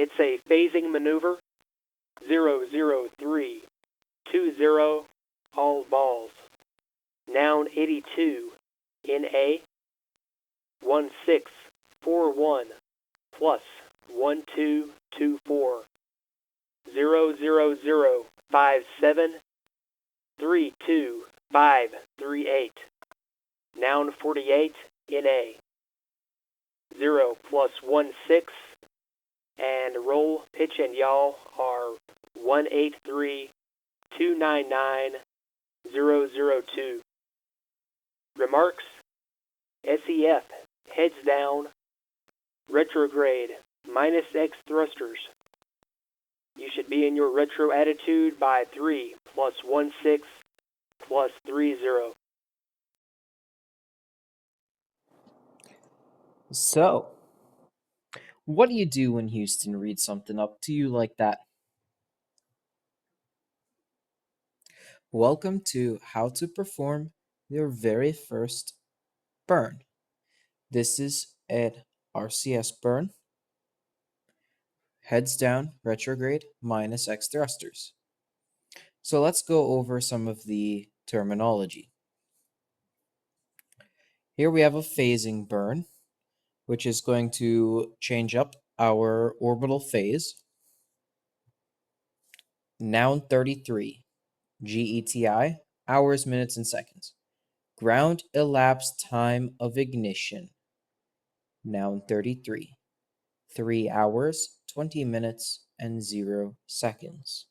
It's a phasing maneuver. 00320, all balls. Noun 82, NA 1641 plus 1224. 00057 32538. Noun 48, NA 0 plus 16, and roll, pitch, and yaw are 183-299-002. Remarks: SEF, heads down, retrograde, -X thrusters. You should be in your retro attitude by 3 plus 16 plus 30. So, what do you do when Houston reads something up to you like that? Welcome to how to perform your very first burn. This is at RCS Burn. Heads down, retrograde, -X thrusters. So let's go over some of the terminology. Here we have a phasing burn, which is going to change up our orbital phase. Noun 33, GETI, hours, minutes, and seconds. Ground elapsed time of ignition. Noun 33, 3 hours, 20 minutes, and 0 seconds.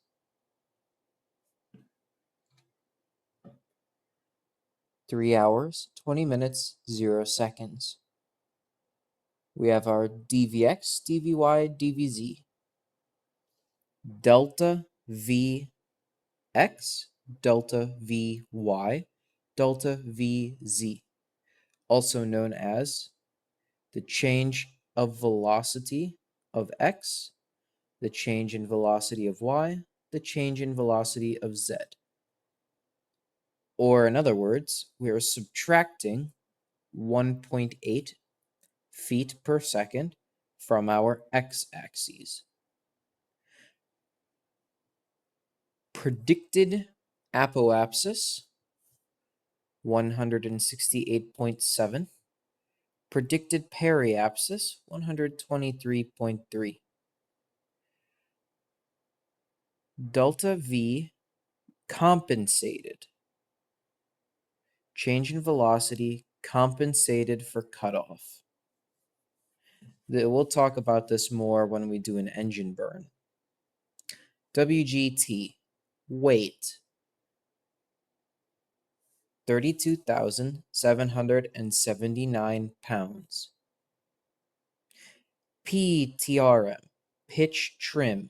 Three hours, 20 minutes, 0 seconds. We have our DVX, DVY, DVZ. Delta VX, Delta VY, Delta VZ, also known as the change of velocity of X, the change in velocity of Y, the change in velocity of Z. Or in other words, we are subtracting 1.8 feet per second from our x-axis. Predicted apoapsis, 168.7. Predicted periapsis, 123.3. Delta V compensated. Change in velocity compensated for cutoff. We'll talk about this more when we do an engine burn. WGT, weight, 32,779 pounds. PTRM, pitch trim,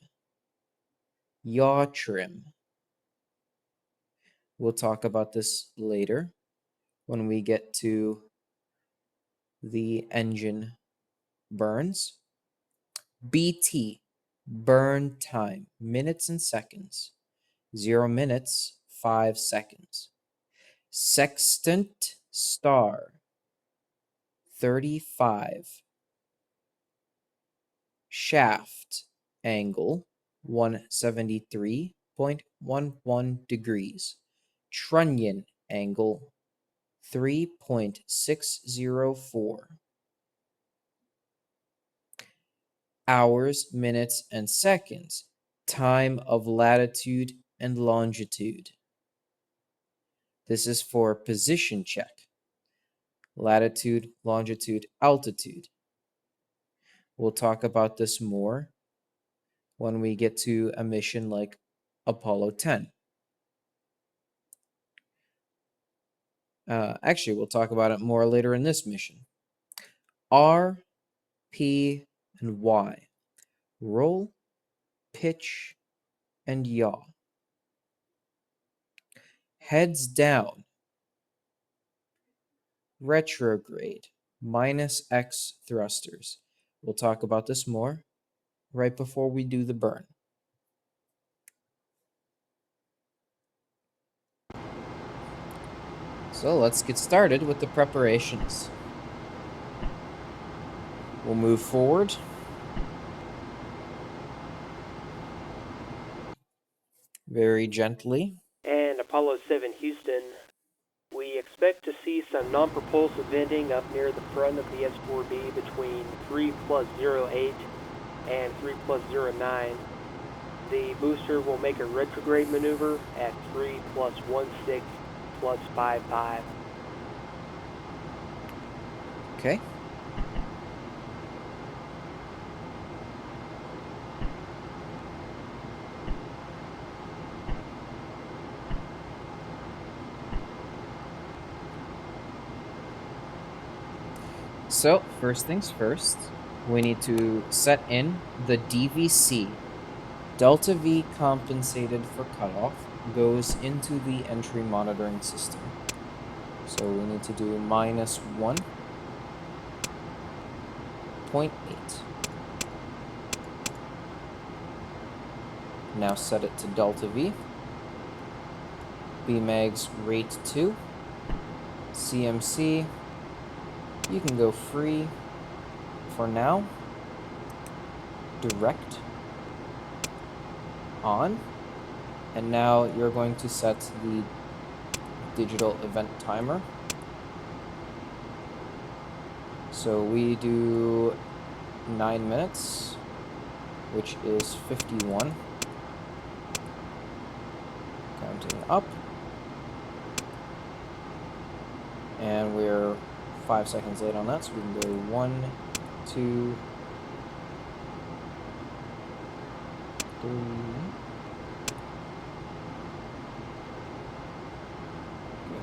yaw trim. We'll talk about this later when we get to the engine burns. BT, burn time, minutes and seconds. 0 minutes, 5 seconds. Sextant star, 35. Shaft angle, 173.11 degrees. Trunnion angle, 3.604. Hours, minutes, and seconds. Time of latitude and longitude. This is for position check. Latitude, longitude, altitude. We'll talk about this more when we get to a mission like Apollo 10. Actually, we'll talk about it more later in this mission. R, P, and Y. Roll, pitch, and yaw. Heads down. Retrograde, -X thrusters. We'll talk about this more right before we do the burn. So let's get started with the preparations. We'll move forward. very gently. And Apollo 7 Houston, we expect to see some non-propulsive venting up near the front of the S4B between 3 plus 08 and 3 plus 09. The booster will make a retrograde maneuver at 3 plus 16 plus 55. Okay. So, first things first, we need to set in the DVC. Delta V compensated for cutoff goes into the entry monitoring system. So we need to do minus 1.8. Now set it to delta V. Bmags rate 2. CMC, you can go free for now. Direct on. And now you're going to set the digital event timer. So we do 9 minutes, which is 51. Counting up. And we're 5 seconds late on that, so we can go 1, 2, 3. Go.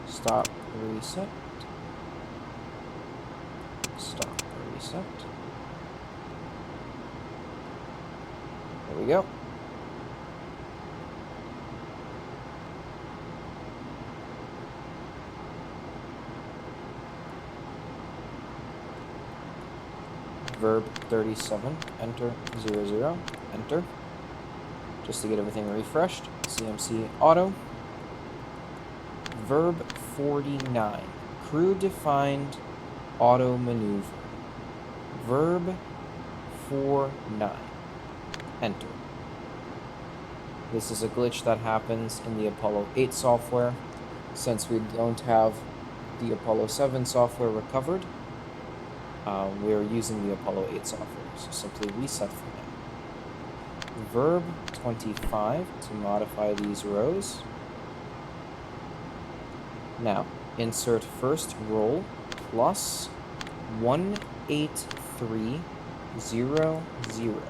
Stop, reset. Stop, reset. There we go. Verb 37, enter, 00, enter. Just to get everything refreshed. CMC auto. Verb 49, crew defined auto maneuver. Verb 49, enter. This is a glitch that happens in the Apollo 8 software. Since we don't have the Apollo 7 software recovered, we're using the Apollo 8 software, so simply reset for now. Verb 25 to modify these rows. Now, insert first roll plus 183.00.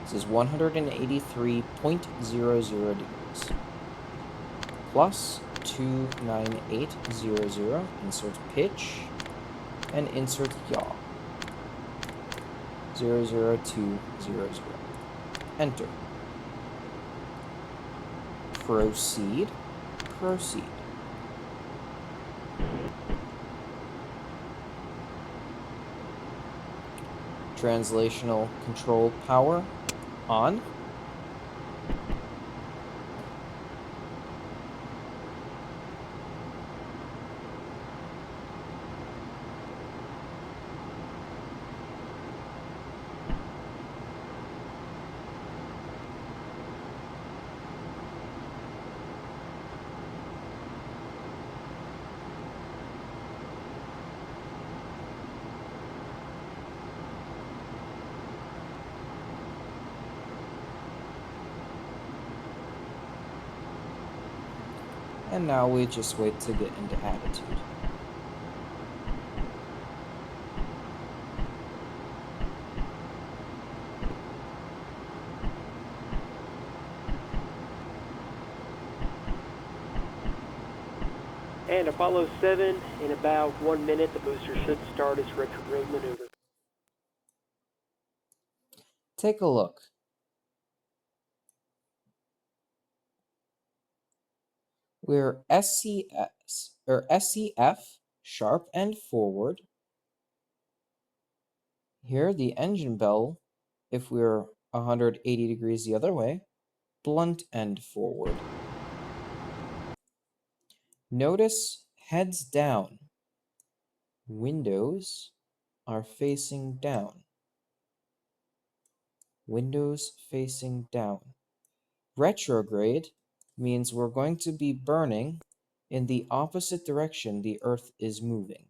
This is 183.00 degrees. Plus 298.00, insert pitch, and insert yaw. 00200. Enter. Proceed. Proceed. Translational control power on. And now we just wait to get into attitude. And Apollo 7, in about 1 minute, the booster should start its retrograde maneuver. Take a look. We're SCF, sharp end forward. Here, the engine bell, if we're 180 degrees the other way, blunt end forward. Notice heads down. Windows are facing down. windows facing down. Retrograde means we're going to be burning in the opposite direction the Earth is moving.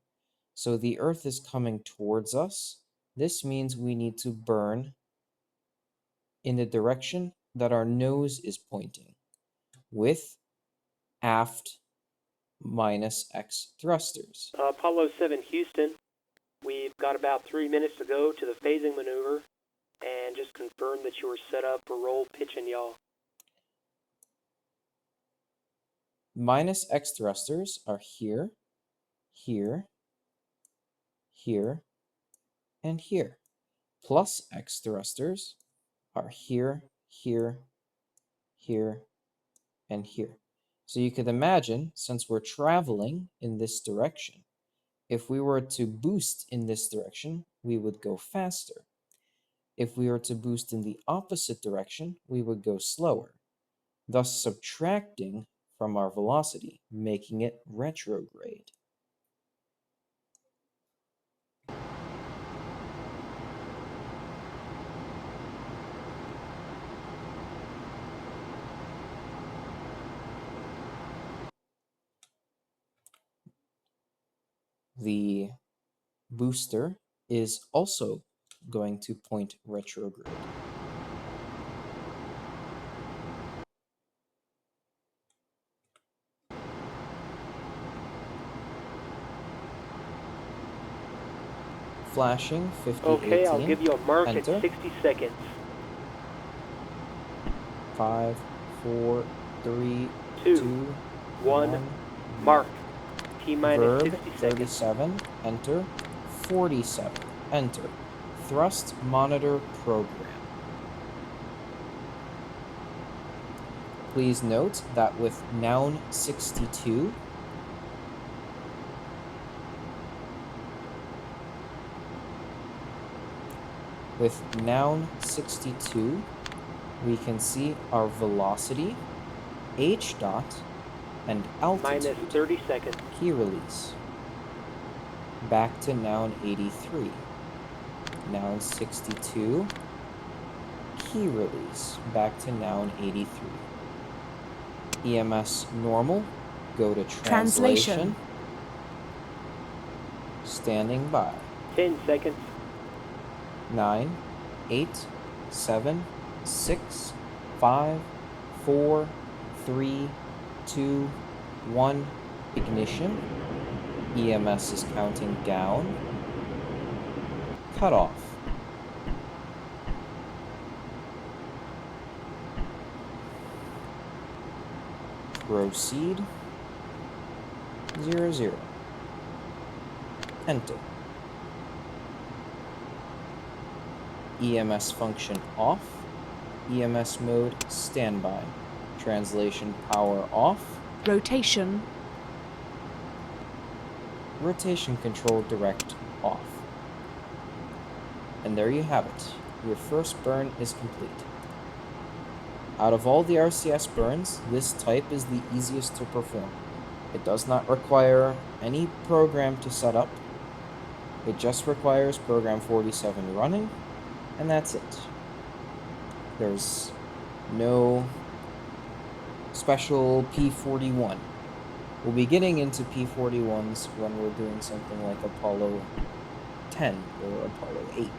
So the Earth is coming towards us. This means we need to burn in the direction that our nose is pointing, with aft minus X thrusters. Apollo 7 Houston, we've got about 3 minutes to go to the phasing maneuver, and just confirm that you are set up for roll, pitch, and yaw. Minus X thrusters are here, here, here, and here. Plus X thrusters are here, here, here, and here. So you could imagine, since we're traveling in this direction, if we were to boost in this direction, we would go faster. If we were to boost in the opposite direction, we would go slower, thus subtracting from our velocity, making it retrograde. The booster is also going to point retrograde. Flashing 50, Okay, 18. I'll give you a mark Enter. at 60 seconds. 5, 4, 3, 2, 2, 1, mark. T-minus Verb 60 seconds. 37, enter. 47, enter. Thrust monitor program. Please note that with noun 62, we can see our velocity, h dot, and altitude. Minus 30 seconds. Key release. Back to noun 83. Noun 62. Key release. Back to noun 83. EMS normal. Go to translation. Standing by. 10 seconds. 9, 8, 7, 6, 5, 4, 3, 2, 1. Ignition. EMS is counting down. Cut off. Proceed. 0, 0. Enter. EMS function off. EMS mode standby. Translation power off. Rotation. Rotation control direct off. And there you have it. Your first burn is complete. Out of all the RCS burns, this type is the easiest to perform. It does not require any program to set up. It just requires program 47 running, and that's it. There's no special P41. We'll be getting into P41s when we're doing something like Apollo 10 or Apollo 8,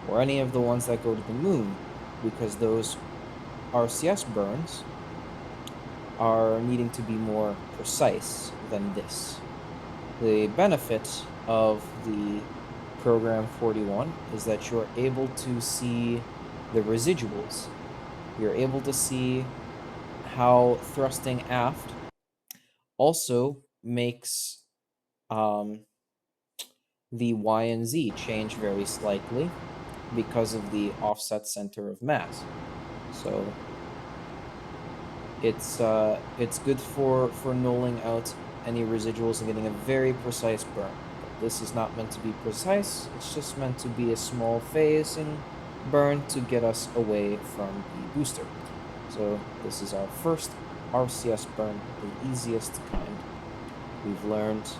or any of the ones that go to the moon, because those RCS burns are needing to be more precise than this. The benefit of the program 41 is that you're able to see the residuals. You're able to see how thrusting aft also makes the Y and Z change very slightly because of the offset center of mass. So it's good for nulling out any residuals and getting a very precise burn. But this is not meant to be precise. It's just meant to be a small phasing burn to get us away from the booster. So this is our first RCS burn, the easiest kind. We've learned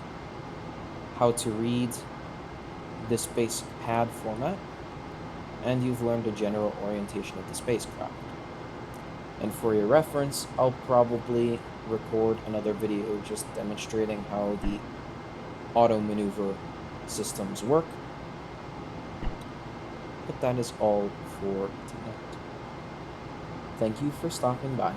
how to read this basic pad format. and you've learned a general orientation of the spacecraft. And for your reference, I'll probably record another video just demonstrating how the auto maneuver systems work. But that is all for tonight. Thank you for stopping by.